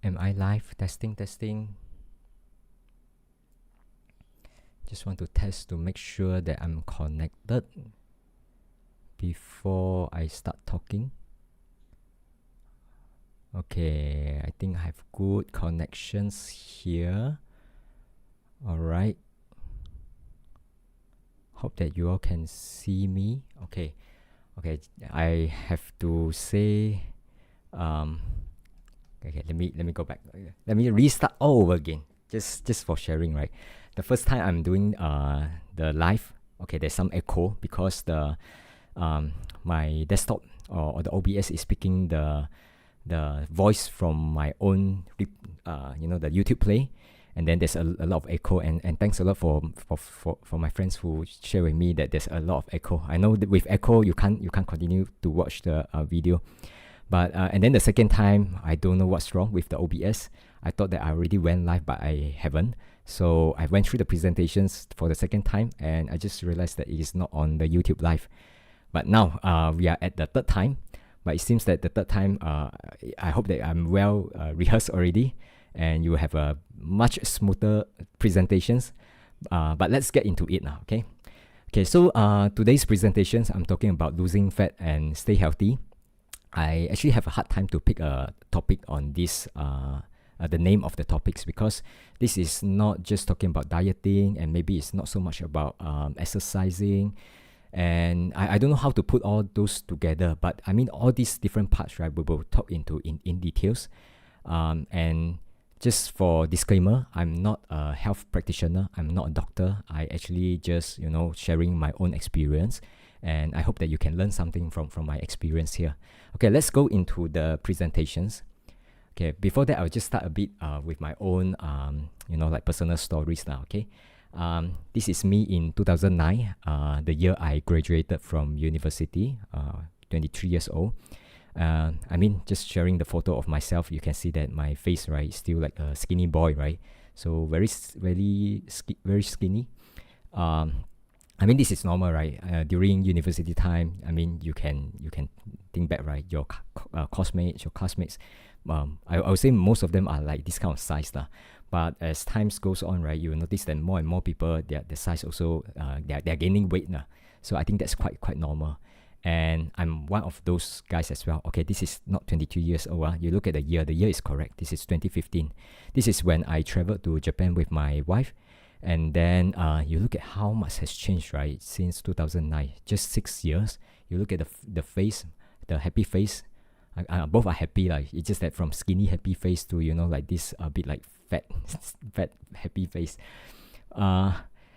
Am I live? Testing, testing. Just want to test to make sure that I'm connected before I start talking. Okay, I think I have good connections here. All right. Hope that you all can see me. Okay. I have to say, okay. Let me go back. Let me restart all over again. Just for sharing, right? The first time I'm doing the live, okay, there's some echo because the my desktop or the OBS is picking the voice from my own the YouTube play, and then there's a lot of echo, and thanks a lot for my friends who share with me that there's a lot of echo. I know that with echo you can't continue to watch the video, but and then the second time I don't know what's wrong with the OBS. I thought that I already went live, but I haven't. So I went through the presentations for the second time, and I just realized that it is not on the YouTube live. But now we are at the third time. But it seems that the third time, I hope that I'm well rehearsed already, and you have a much smoother presentations. But let's get into it now, okay? Okay, so today's presentations, I'm talking about losing fat and stay healthy. I actually have a hard time to pick a topic on this, the name of the topics, because this is not just talking about dieting, and maybe it's not so much about exercising. And I don't know how to put all those together, but I mean, all these different parts, right, we will talk into in details. And just for disclaimer, I'm not a health practitioner. I'm not a doctor. I actually just, sharing my own experience. And I hope that you can learn something from my experience here. Okay, let's go into the presentations. Okay, before that, I'll just start a bit with my own, like personal stories now, okay? This is me in 2009, the year I graduated from university, 23 years old. I mean, just sharing the photo of myself, you can see that my face, right, is still like a skinny boy, right? So very skinny. I mean, this is normal, right? During university time, I mean, you can think back, right? Your classmates, I would say most of them are like this kind of size lah. But as times goes on, right, you will notice that more and more people, their size also, they're gaining weight now. So I think that's quite normal. And I'm one of those guys as well. Okay, this is not 22 years old. You look at the year is correct. This is 2015. This is when I traveled to Japan with my wife. And then you look at how much has changed, right, since 2009, just 6 years. You look at the face, the happy face. Both are happy, like it's just that from skinny happy face to like this a bit like fat happy face.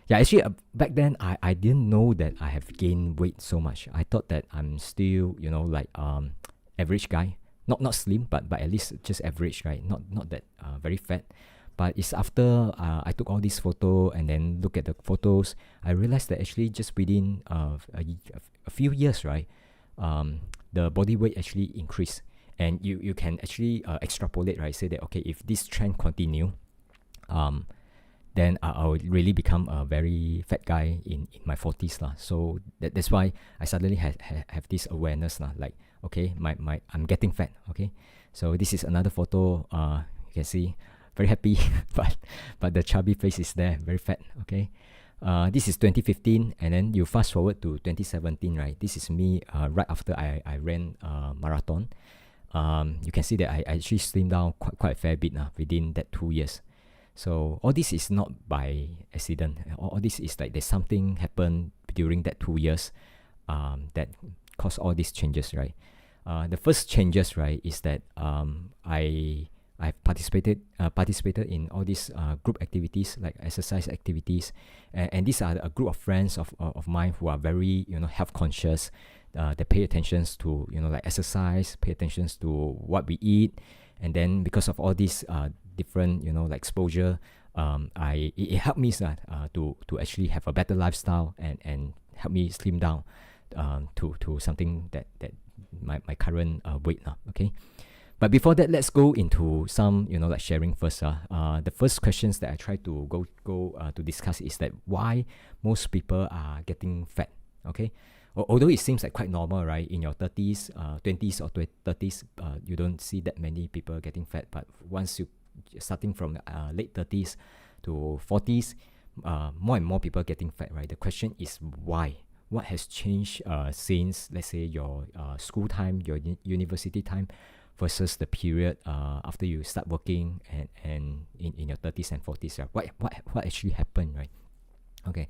Actually back then I didn't know that I have gained weight so much. I thought that I'm still like average guy, not slim, but at least just average, right? Not that very fat. But it's after I took all these photos and then look at the photos, I realized that actually just within a few years, right, the body weight actually increased. And you can actually extrapolate, right? Say that, okay, if this trend continue, then I will really become a very fat guy in my 40s lah. So that's why I suddenly have this awareness lah. Like, okay, I'm getting fat. Okay, so this is another photo. You can see very happy, but the chubby face is there, very fat. Okay. This is 2015, and then you fast forward to 2017, right? This is me right after I ran a marathon. You can see that I actually slimmed down quite a fair bit within that 2 years. So all this is not by accident. All this is like there's something happened during that 2 years that caused all these changes, right? The first changes, right, is that I've participated in all these group activities, like exercise activities, and these are a group of friends of mine who are very health conscious. They pay attention to like exercise, pay attention to what we eat, and then because of all these different like exposure, it helped me to actually have a better lifestyle and help me slim down to something that my current weight now. Okay. But before that, let's go into some, like sharing first. The first questions that I try to go to discuss is that why most people are getting fat. Okay, Although it seems like quite normal, right? In your 30s, 20s or 30s, you don't see that many people getting fat. But once you starting from late 30s to 40s, more and more people getting fat, right? The question is why? What has changed since, let's say, your school time, your university time, versus the period after you start working and in your 30s and 40s? Right? What actually happened, right? Okay.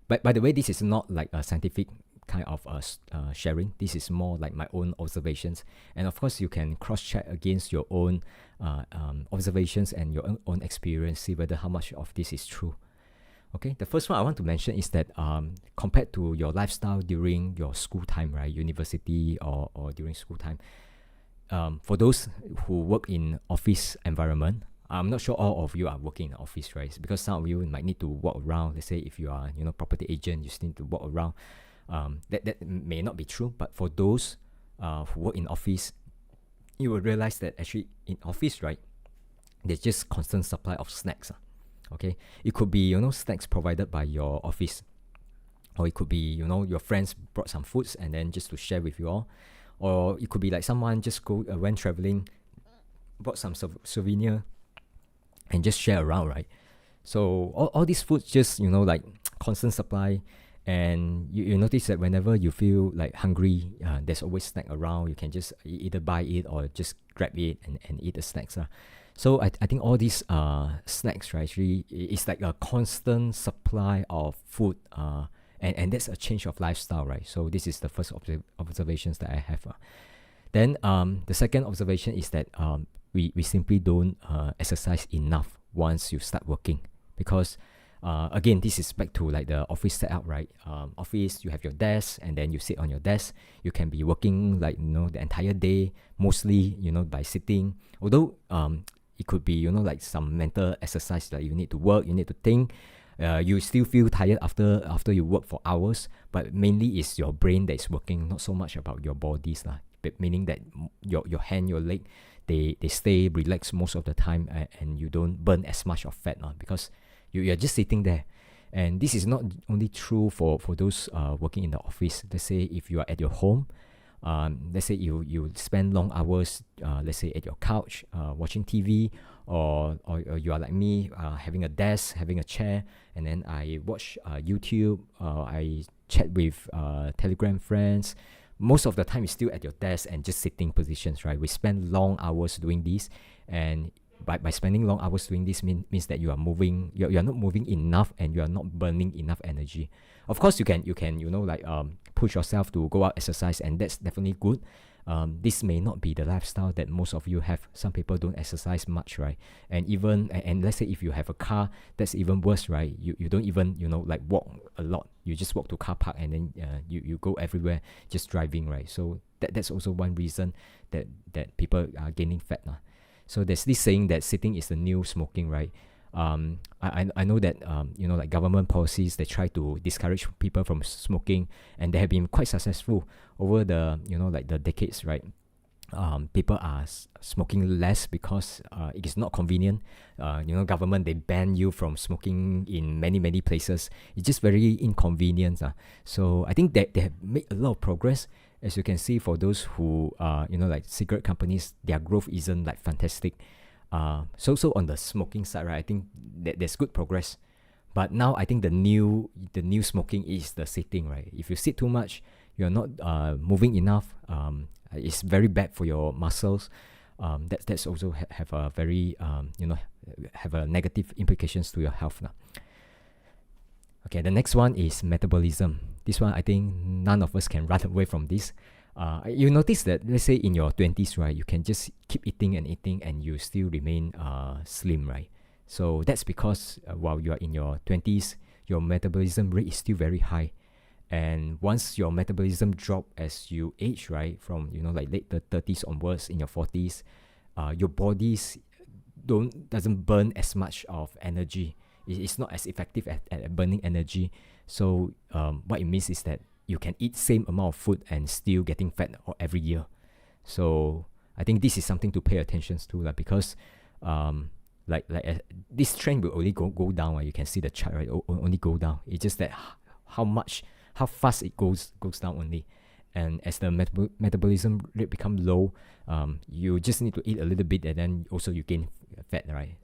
But by the way, this is not like a scientific kind of sharing. This is more like my own observations. And of course, you can cross-check against your own observations and your own experience, see whether how much of this is true. Okay, the first one I want to mention is that compared to your lifestyle during your school time, right, university or during school time, for those who work in office environment, I'm not sure all of you are working in the office, right? Because some of you might need to walk around. Let's say if you are, property agent, you still need to walk around. That may not be true, but for those who work in office, you will realize that actually in office, right, there's just constant supply of snacks. Okay, it could be snacks provided by your office, or it could be your friends brought some foods and then just to share with you all, or it could be like someone just went traveling, bought some souvenir, and just share around, right? So all these foods just like constant supply, and you notice that whenever you feel like hungry, there's always snack around. You can just either buy it or just grab it and eat the snacks. So I think all these snacks, right, actually it's like a constant supply of food, and that's a change of lifestyle, right? So this is the first observations that I have. Then the second observation is that we simply don't exercise enough once you start working, because again, this is back to like the office setup, right? Office, you have your desk, and then you sit on your desk. You can be working like the entire day, mostly by sitting. Although it could be like some mental exercise, like you need to work, you need to think. You still feel tired after you work for hours, but mainly it's your brain that is working, not so much about your bodies lah. Meaning that your hand, your leg, they stay relaxed most of the time, and you don't burn as much of fat because you're just sitting there. And this is not only true for those working in the office. Let's say if you are at your home, let's say you spend long hours, let's say at your couch watching TV, or you are like me, having a desk, having a chair, and then I watch YouTube, I chat with Telegram friends. Most of the time, it's still at your desk and just sitting positions, right? We spend long hours doing this, and by spending long hours doing this means that you are moving, you're not moving enough, and you are not burning enough energy. Of course, you can push yourself to go out exercise, and that's definitely good. This may not be the lifestyle that most of you have. Some people don't exercise much, right? And even and let's say if you have a car, that's even worse, right? You don't even walk a lot. You just walk to car park, and then you go everywhere just driving, right? So that's also one reason that people are gaining fat now. So there's this saying that sitting is the new smoking, right? I know that like government policies, they try to discourage people from smoking, and they have been quite successful over the like the decades, right? People are smoking less because it is not convenient. Government, they ban you from smoking in many places. It's just very inconvenient. So I think that they have made a lot of progress. As you can see, for those who like cigarette companies, their growth isn't like fantastic. So on the smoking side, right, I think that there's good progress. But now I think the new smoking is the sitting, right? If you sit too much, you're not moving enough. It's very bad for your muscles. That's also have a very have a negative implications to your health now. Okay, the next one is metabolism. This one, I think none of us can run away from this. You notice that, let's say in your 20s, right, you can just keep eating and you still remain slim, right? So that's because while you are in your 20s, your metabolism rate is still very high. And once your metabolism drop as you age, right, from like late 30s onwards, in your 40s, your bodies doesn't burn as much of energy. It's not as effective at burning energy. So what it means is that you can eat same amount of food and still getting fat every year. So I think this is something to pay attention to, because this trend will only go down. You can see the chart, right? Only go down. It's just that how how fast it goes down only. And as the metabolism rate become low, you just need to eat a little bit, and then also you gain fat, right?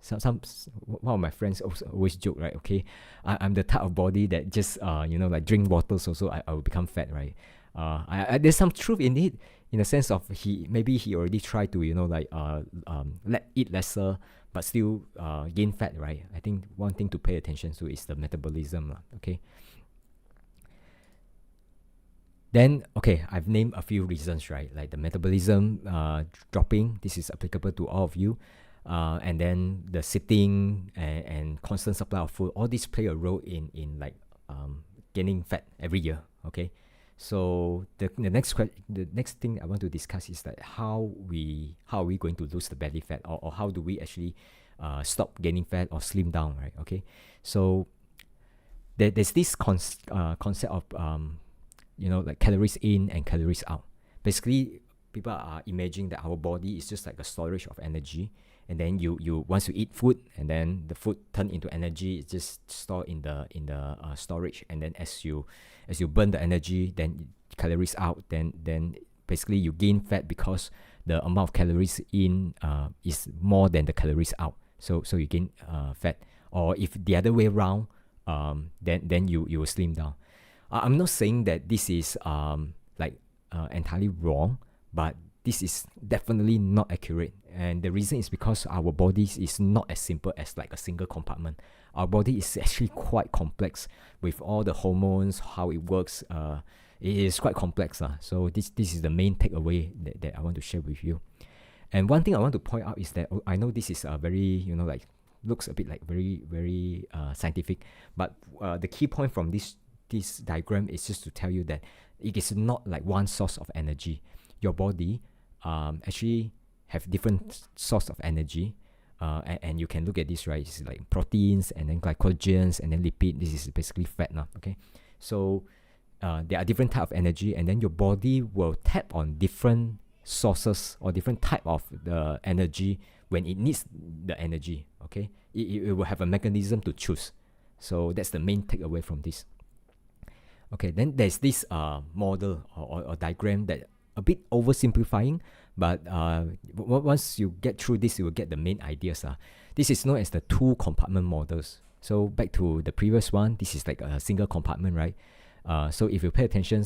One of my friends also always joke, right? Okay, I'm the type of body that just like drink waters also, I will become fat, right? There's some truth in it, in the sense of he already tried to eat lesser but still gain fat, right? I think one thing to pay attention to is the metabolism, okay. Then, okay, I've named a few reasons, right? Like the metabolism dropping, this is applicable to all of you. And then the sitting and constant supply of food, all these play a role in gaining fat every year, okay? So the next thing I want to discuss is that how are we going to lose the belly fat, or how do we actually stop gaining fat or slim down, right? Okay, so there's this concept of like calories in and calories out. Basically, people are imagining that our body is just like a storage of energy, and then you once you eat food, and then the food turn into energy, it's just stored in the storage, and then as you burn the energy, then calories out, then basically you gain fat because the amount of calories in is more than the calories out, so you gain fat. Or if the other way around, then you will slim down. I'm not saying that this is entirely wrong, but this is definitely not accurate. And the reason is because our bodies is not as simple as like a single compartment. Our body is actually quite complex with all the hormones, how it works. It is quite complex. So this is the main takeaway that I want to share with you. And one thing I want to point out is that I know this is a very, looks a bit like very, very scientific, but the key point from this diagram is just to tell you that it is not like one source of energy. Your body actually have different source of energy, and you can look at this, right? It's like proteins, and then glycogens, and then lipid. This is basically fat now, okay? So there are different type of energy, and then your body will tap on different sources or different type of the energy when it needs the energy, okay? It will have a mechanism to choose. So that's the main takeaway from this. Okay, then there's this model or diagram that a bit oversimplifying, but once you get through this, you will get the main ideas. This is known as the two compartment models. So back to the previous one, this is like a single compartment, right? So if you pay attention,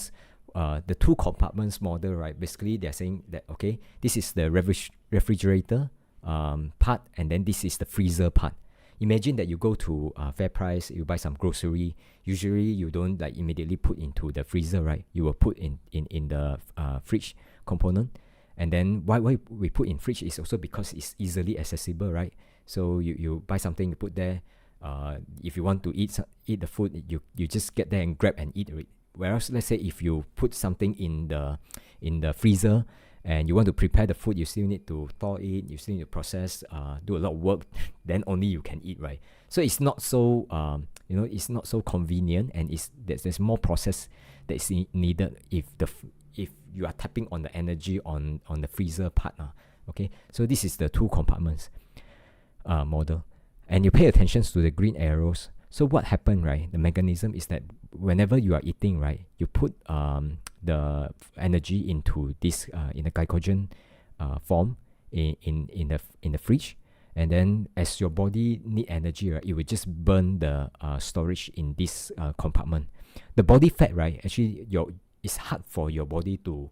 the two compartments model, right? Basically, they're saying that, okay, this is the refrigerator part, and then this is the freezer part. Imagine that you go to FairPrice, you buy some grocery. Usually, you don't like immediately put into the freezer, right? You will put in the fridge component. And then why we put in fridge is also because it's easily accessible, right? So you buy something, you put there. If you want to eat the food, you just get there and grab and eat it. Whereas, let's say if you put something in the freezer, and you want to prepare the food, you still need to thaw it, you still need to process, do a lot of work, then only you can eat, right? So it's not so, it's not so convenient, and there's more process that is needed if you are tapping on the energy on the freezer part, okay? So this is the two compartments model, and you pay attention to the green arrows. So what happened, right? The mechanism is that whenever you are eating, right, you put the energy into this in the glycogen form in the fridge, and then as your body need energy, right, it will just burn the storage in this compartment. The body fat, right, actually it's hard for your body to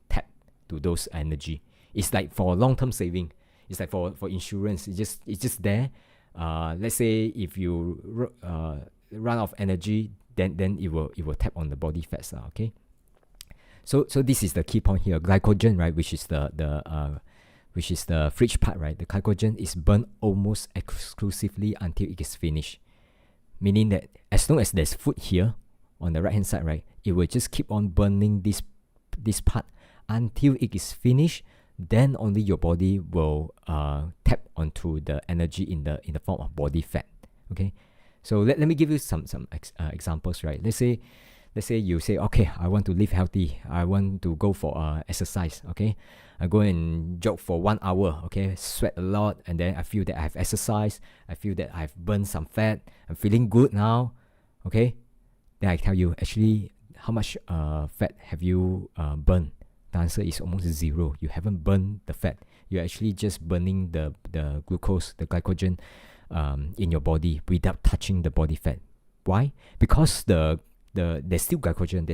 tap to those energy. It's like for long-term saving. It's like for insurance. It's just there. Let's say if you run out of energy, then it will tap on the body fats, okay? So this is the key point here. Glycogen, right, which is the fridge part, right? The glycogen is burned almost exclusively until it is finished. Meaning that as long as there's food here on the right hand side, right, it will just keep on burning this part until it is finished. Then only your body will tap onto the energy in the form of body fat. Okay, so let me give you some examples, right? Let's say you say, okay, I want to live healthy. I want to go for exercise. Okay, I go and jog for 1 hour. Okay, sweat a lot, and then I feel that I have exercised. I feel that I've burned some fat. I'm feeling good now. Okay, then I tell you, actually, how much fat have you burned? The answer is almost zero. You haven't burned the fat. You're actually just burning the glucose, the glycogen in your body without touching the body fat. Why? Because there's still glycogen,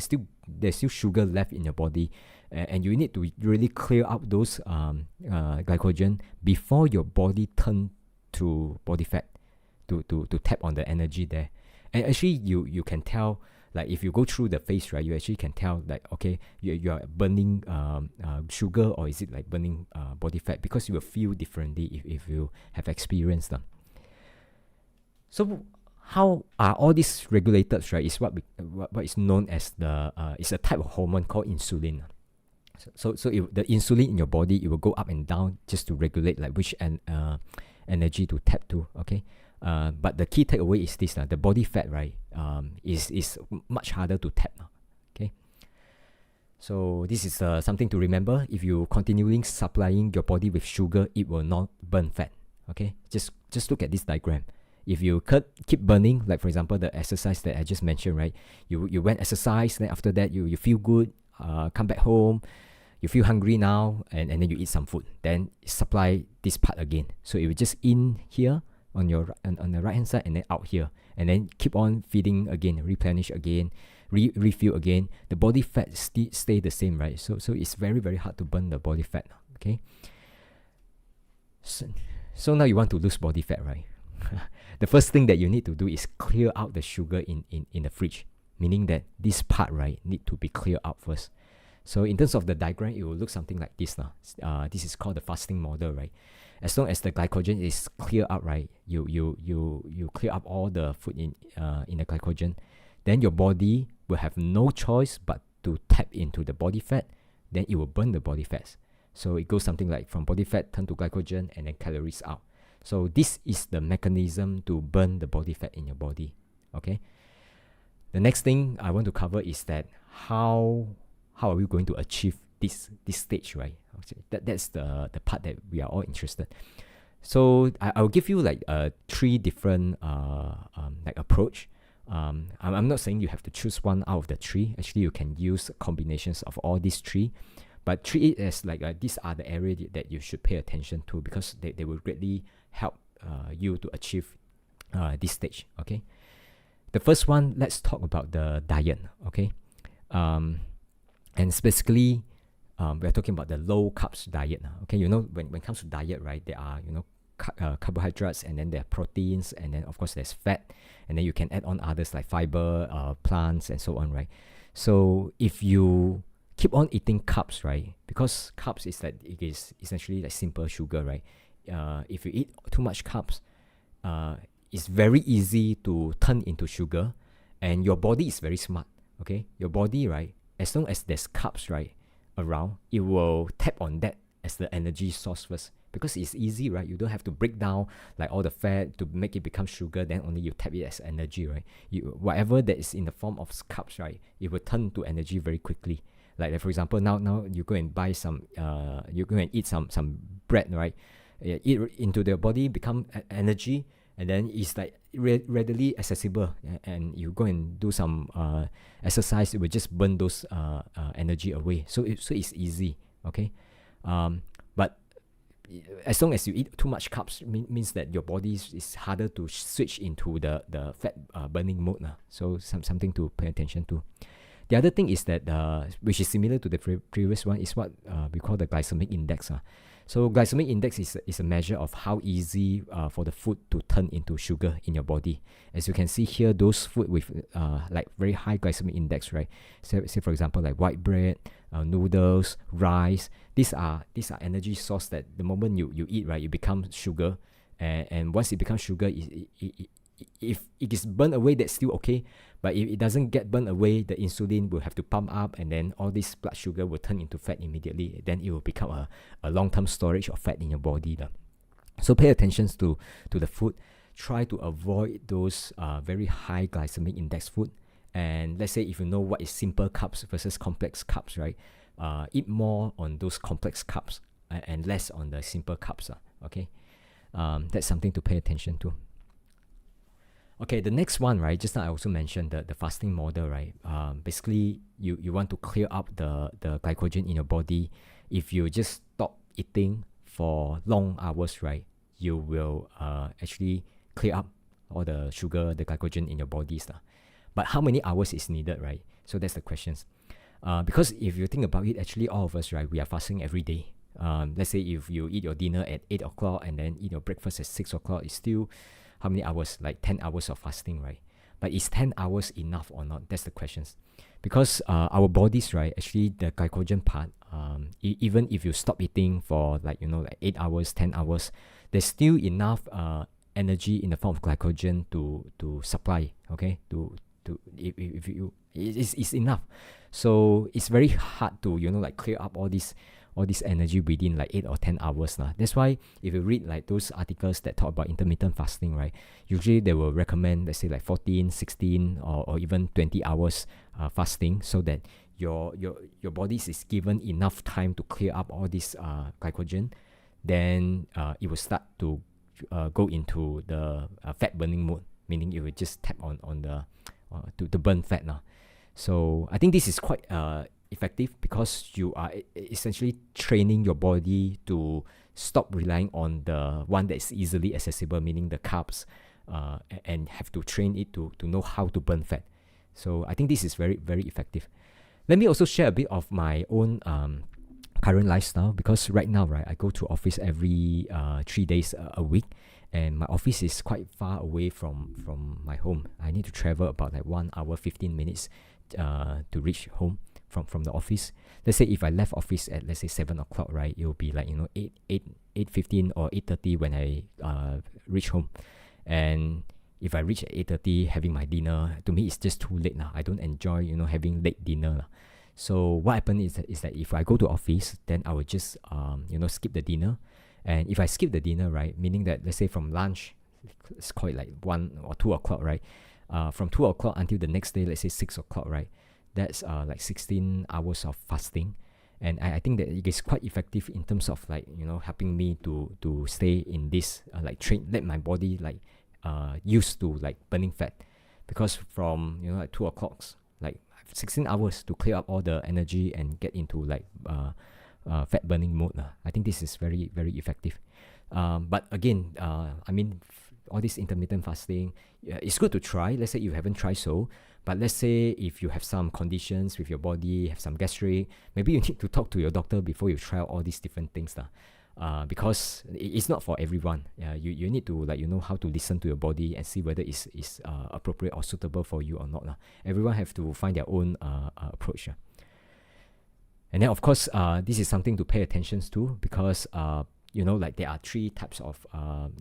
there's still sugar left in your body, and you need to really clear out those glycogen before your body turn to body fat to tap on the energy there. And actually you can tell, like if you go through the phase, right, you actually can tell like, okay, you are burning sugar, or is it like burning body fat, because you will feel differently if you have experienced them. So how are all these regulated, right? Is what is known as it's a type of hormone called insulin. So the insulin in your body, it will go up and down just to regulate like which energy to tap to. Okay, but the key takeaway is this: the body fat, right, is much harder to tap. Okay, so this is something to remember. If you continuing supplying your body with sugar, it will not burn fat. Okay, just look at this diagram. If you keep burning, like for example the exercise that I just mentioned, right? You went exercise, then after that you feel good, come back home, you feel hungry now, and then you eat some food. Then supply this part again. So it will just in here on the right hand side, and then out here, and then keep on feeding again, replenish again, refill again. The body fat stay the same, right? So it's very, very hard to burn the body fat. Okay. So now you want to lose body fat, right? The first thing that you need to do is clear out the sugar in the fridge, meaning that this part, right, need to be cleared out first. So in terms of the diagram, it will look something like this now. This is called the fasting model, right? As long as the glycogen is cleared out, right, you clear up all the food in the glycogen, then your body will have no choice but to tap into the body fat. Then it will burn the body fats. So it goes something like from body fat turn to glycogen and then calories out. So this is the mechanism to burn the body fat in your body. Okay. The next thing I want to cover is that how are we going to achieve this stage, right? That's the part that we are all interested. So I'll give you like 3 different like approach. I'm not saying you have to choose one out of the 3. Actually, you can use combinations of all these 3. But treat it as like these are the areas that you should pay attention to, because they will greatly help you to achieve this stage. Okay. The first one, let's talk about the diet. Okay. And specifically, we're talking about the low carbs diet. Okay. You know, when it comes to diet, right, there are, you know, carbohydrates, and then there are proteins, and then of course there's fat, and then you can add on others like fiber, plants, and so on, right? So if you keep on eating carbs, right? Because carbs is like, it is essentially like simple sugar, right? If you eat too much carbs, it's very easy to turn into sugar, and your body is very smart. Okay, your body, right? As long as there's carbs, right, around, it will tap on that as the energy source first, because it's easy, right? You don't have to break down like all the fat to make it become sugar. Then only you tap it as energy, right? Whatever that is in the form of carbs, right, it will turn to energy very quickly. Like for example, now you go and buy some, you go and eat some bread, right? Eat into the body, become energy, and then it's like readily accessible. And you go and do some exercise, it will just burn those energy away. So it's easy, okay? But as long as you eat too much carbs, means that your body is harder to switch into the fat burning mode. So something to pay attention to. The other thing is that, which is similar to the previous one, is what we call the glycemic index. So glycemic index is a measure of how easy for the food to turn into sugar in your body. As you can see here, those food with like very high glycemic index, right? So, say for example, like white bread, noodles, rice. These are energy source that the moment you eat, right, it becomes sugar, and once it becomes sugar, if it is burned away, that's still okay. But if it doesn't get burned away, the insulin will have to pump up, and then all this blood sugar will turn into fat immediately. Then it will become a long-term storage of fat in your body. So pay attention to the food. Try to avoid those very high glycemic index food. And let's say if you know what is simple carbs versus complex carbs, right? Eat more on those complex carbs and less on the simple carbs. Okay, that's something to pay attention to. Okay, the next one, right? Just now I also mentioned the fasting model, right? Basically, you want to clear up the glycogen in your body. If you just stop eating for long hours, right, you will actually clear up all the sugar, the glycogen in your bodies. But how many hours is needed, right? So that's the questions. Because if you think about it, actually all of us, right, we are fasting every day. Let's say if you eat your dinner at 8 o'clock and then eat your breakfast at 6 o'clock, it's still how many hours? Like 10 hours of fasting, right? But is 10 hours enough or not? That's the questions. Because our bodies, right, actually the glycogen part, even if you stop eating for like, like 8 hours, 10 hours, there's still enough energy in the form of glycogen to supply, okay? If you, it's enough. So it's very hard to, like clear up all this energy within like 8 or 10 hours. That's why if you read like those articles that talk about intermittent fasting, right, usually they will recommend, let's say like 14, 16 or even 20 hours fasting, so that your body is given enough time to clear up all this glycogen. Then it will start to go into the fat burning mode, meaning it will just tap on the to burn fat now. So I think this is quite effective, because you are essentially training your body to stop relying on the one that is easily accessible, meaning the carbs, and have to train it to know how to burn fat. So I think this is very, very effective. Let me also share a bit of my own current lifestyle, because right now, right, I go to office every 3 days a week, and my office is quite far away from my home. I need to travel about like 1 hour 15 minutes to reach home from the office. Let's say if I left office at, let's say 7 o'clock, right, it will be like 8:15 or 8:30 when I reach home. And if I reach at 8:30 having my dinner, to me it's just too late now. I don't enjoy having late dinner. So what happens is that if I go to office, then I will just skip the dinner. And if I skip the dinner, right, meaning that let's say from lunch, let's call it like 1 or 2 o'clock, right, from 2 o'clock until the next day, let's say 6 o'clock, right, that's like 16 hours of fasting. And I think that it is quite effective in terms of like helping me to stay in this like let my body like used to like burning fat. Because from like 2 o'clock, like 16 hours to clear up all the energy and get into like fat burning mode. I think this is very, very effective. But again, I mean, all this intermittent fasting, it's good to try. Let's say you haven't tried so, but let's say if you have some conditions with your body, have some gastric, maybe you need to talk to your doctor before you try all these different things. Because it's not for everyone. You need to like how to listen to your body and see whether it's appropriate or suitable for you or not. Everyone have to find their own approach. And then of course, this is something to pay attention to, because like there are 3 types of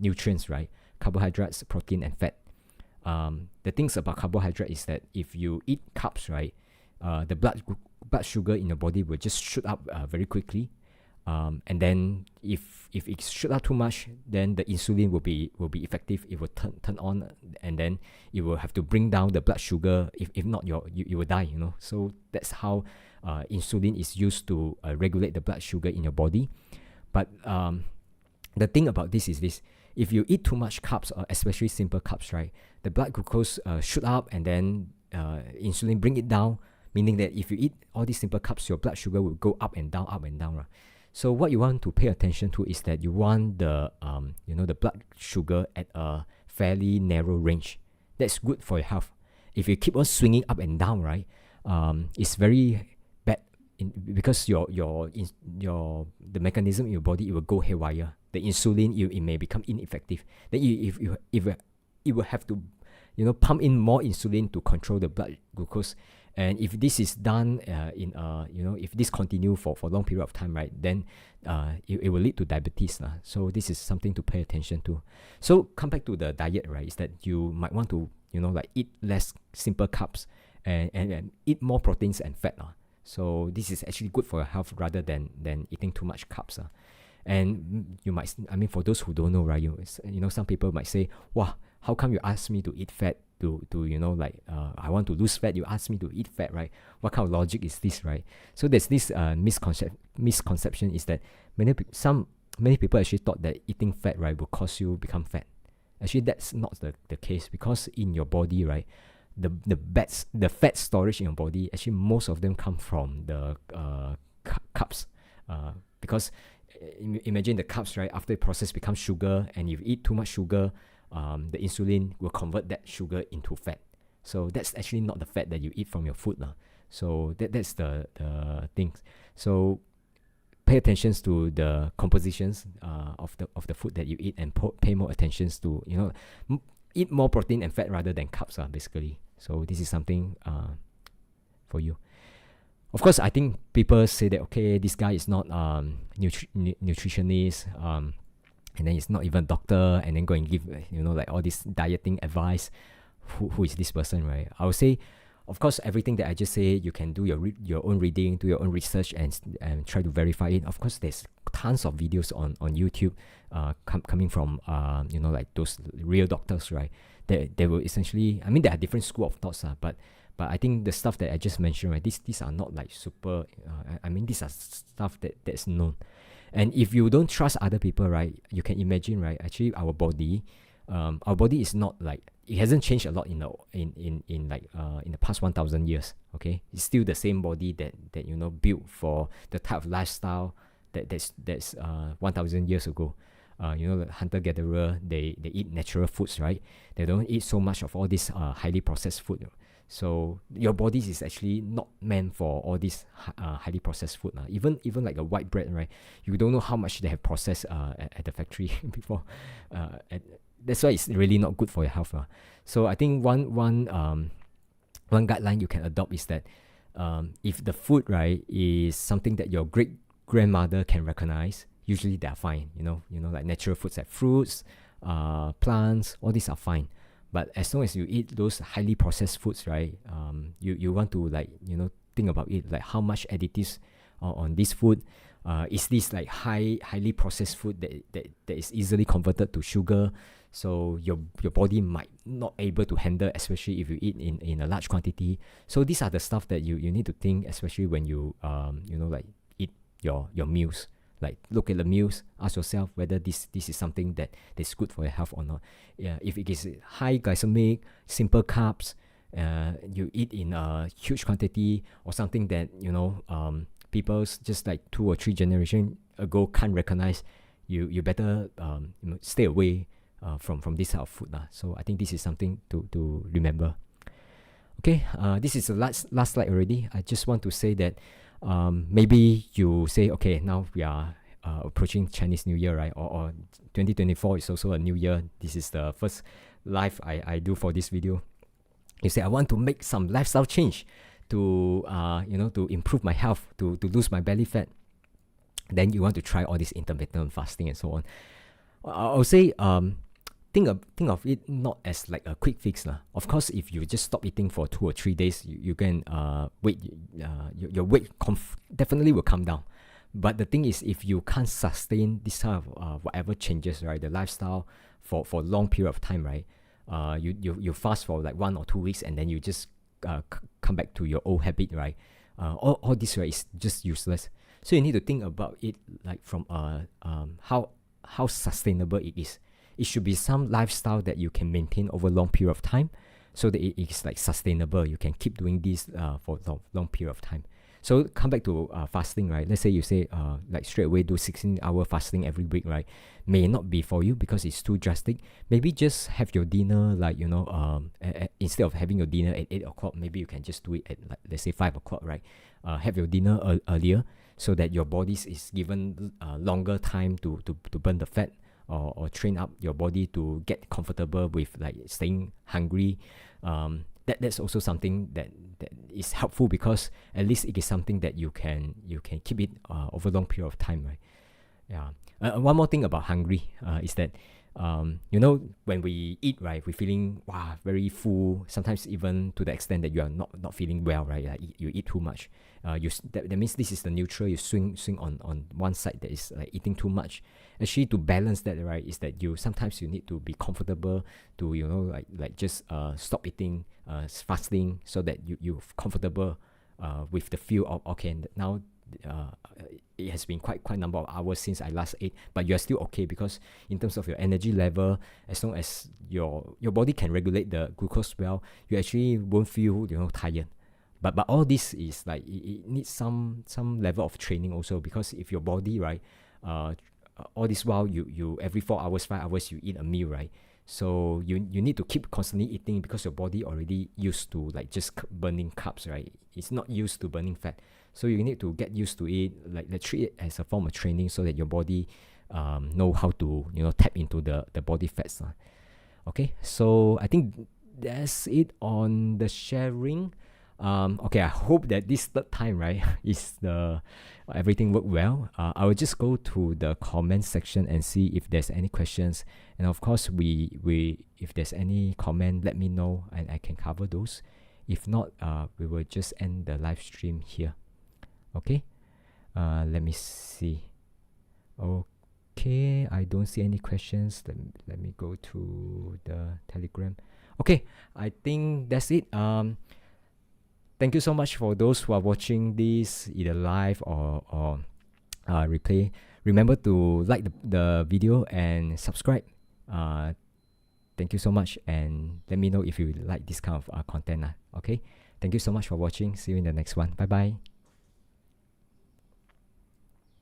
nutrients, right? Carbohydrates, protein, and fat. The things about carbohydrate is that if you eat carbs, right, the blood sugar in your body will just shoot up very quickly. And then if it shoot up too much, then the insulin will be effective. It will turn on, and then it will have to bring down the blood sugar. If not, you will die. So that's how insulin is used to regulate the blood sugar in your body. But the thing about this is this: if you eat too much carbs, especially simple carbs, right, the blood glucose shoot up, and then insulin bring it down. Meaning that if you eat all these simple carbs, your blood sugar will go up and down, right? So what you want to pay attention to is that you want the the blood sugar at a fairly narrow range. That's good for your health. If you keep on swinging up and down, right, it's very bad because the mechanism in your body, it will go haywire. The insulin, it may become ineffective. Then if it will have to pump in more insulin to control the blood glucose. And if this is done if this continue for a long period of time, right, then it will lead to diabetes. So this is something to pay attention to. So come back to the diet, right, is that you might want to like eat less simple carbs and eat more proteins and fat. So this is actually good for your health rather than eating too much carbs. And you might, for those who don't know, right, some people might say, wow, how come you ask me to eat fat? I want to lose fat, you ask me to eat fat, right? What kind of logic is this, right? So there's this misconception is that many people actually thought that eating fat, right, will cause you become fat. Actually, that's not the case, because in your body, right, the fat storage in your body, actually most of them come from the carbs, because imagine the carbs, right, after the process becomes sugar, and if you eat too much sugar, the insulin will convert that sugar into fat. So that's actually not the fat that you eat from your food lah. So that's the thing. So pay attention to the compositions of the food that you eat, and pay more attention to, eat more protein and fat rather than carbs, basically. So this is something for you. Of course, I think people say that, okay, this guy is not nutritionist, and then he's not even a doctor, and then go and give like all this dieting advice. Who is this person, right? I would say, of course, everything that I just say, you can do your own reading, do your own research, and try to verify it. Of course, there's tons of videos on YouTube coming from like those real doctors, right? They will essentially, I mean, there are different school of thoughts, but I think the stuff that I just mentioned, right, these are not like super, I mean, these are stuff that's known. And if you don't trust other people, right, you can imagine, right, actually our body is not like, it hasn't changed a lot in the past 1,000 years. Okay, it's still the same body that built for the type of lifestyle that's 1,000 years ago. The hunter-gatherer, they eat natural foods, right? They don't eat so much of all this highly processed food. So your body is actually not meant for all this highly processed food. Even like a white bread, right? You don't know how much they have processed at the factory before. That's why it's really not good for your health. So I think one guideline you can adopt is that if the food, right, is something that your great grandmother can recognize, usually they are fine. Like natural foods like fruits, plants, all these are fine. But as long as you eat those highly processed foods, right, you want to think about it, like how much additives on this food. Is this like highly processed food that is easily converted to sugar? So your body might not able to handle, especially if you eat in a large quantity. So these are the stuff that you need to think, especially when you like eat your meals. Like look at the meals, ask yourself whether this is something that's good for your health or not. Yeah, if it is high glycemic, simple carbs, you eat in a huge quantity, or something that people just like 2 or 3 generations ago can't recognize, you better stay away from this type of food. So I think this is something to remember. Okay, this is the last slide already. I just want to say that maybe you say, okay, now we are approaching Chinese New Year, right? Or 2024 is also a new year. This is the first live I do for this video. You say, I want to make some lifestyle change to to improve my health, to lose my belly fat. Then you want to try all this intermittent fasting and so on. I'll say think of it not as like a quick fix. Of course, if you just stop eating for 2 or 3 days, you can your weight definitely will come down. But the thing is, if you can't sustain this kind of whatever changes, right, the lifestyle for a long period of time, right, you fast for like 1 or 2 weeks, and then you just come back to your old habit, right? All this, right, is just useless. So you need to think about it like from how sustainable it is. It should be some lifestyle that you can maintain over a long period of time, so that it is like sustainable. You can keep doing this for a long period of time. So come back to fasting, right? Let's say you say like straight away do 16-hour fasting every week, right? May not be for you because it's too drastic. Maybe just have your dinner like instead of having your dinner at 8 o'clock, maybe you can just do it at like, let's say 5 o'clock, right? Have your dinner earlier, so that your body is given longer time to burn the fat, or train up your body to get comfortable with like staying hungry. That's also something that is helpful, because at least it is something that you can keep it over a long period of time, right? Yeah. One more thing about hungry is that when we eat, right, we're feeling very full. Sometimes even to the extent that you are not feeling well, right? Like you eat too much. That means this is the neutral. You swing on one side, that is like eating too much. Actually, to balance that, right, is that sometimes you need to be comfortable to like just stop eating, fasting, so that you're comfortable with the feel of, okay, now it has been quite number of hours since I last ate, but you're still okay, because in terms of your energy level, as long as your body can regulate the glucose well, you actually won't feel tired. But all this is like it needs some level of training also, because if your body, right, all this while you every 4 hours 5 hours you eat a meal, right, so you need to keep constantly eating, because your body already used to like just burning carbs, right? It's not used to burning fat. So you need to get used to it, like treat it as a form of training, so that your body know how to tap into the body fats. Okay, so I think that's it on the sharing. Okay, I hope that this third time, right, is everything worked well. I will just go to the comment section and see if there's any questions, and of course, we if there's any comment, let me know and I can cover those. If not, we will just end the live stream here. Okay, let me see. Okay, I don't see any questions. Let me go to the Telegram. Okay, I think that's it. Thank you so much for those who are watching this either live or replay. Remember to like the video and subscribe. Thank you so much, and let me know if you like this kind of content. Okay, thank you so much for watching. See you in the next one. Bye bye.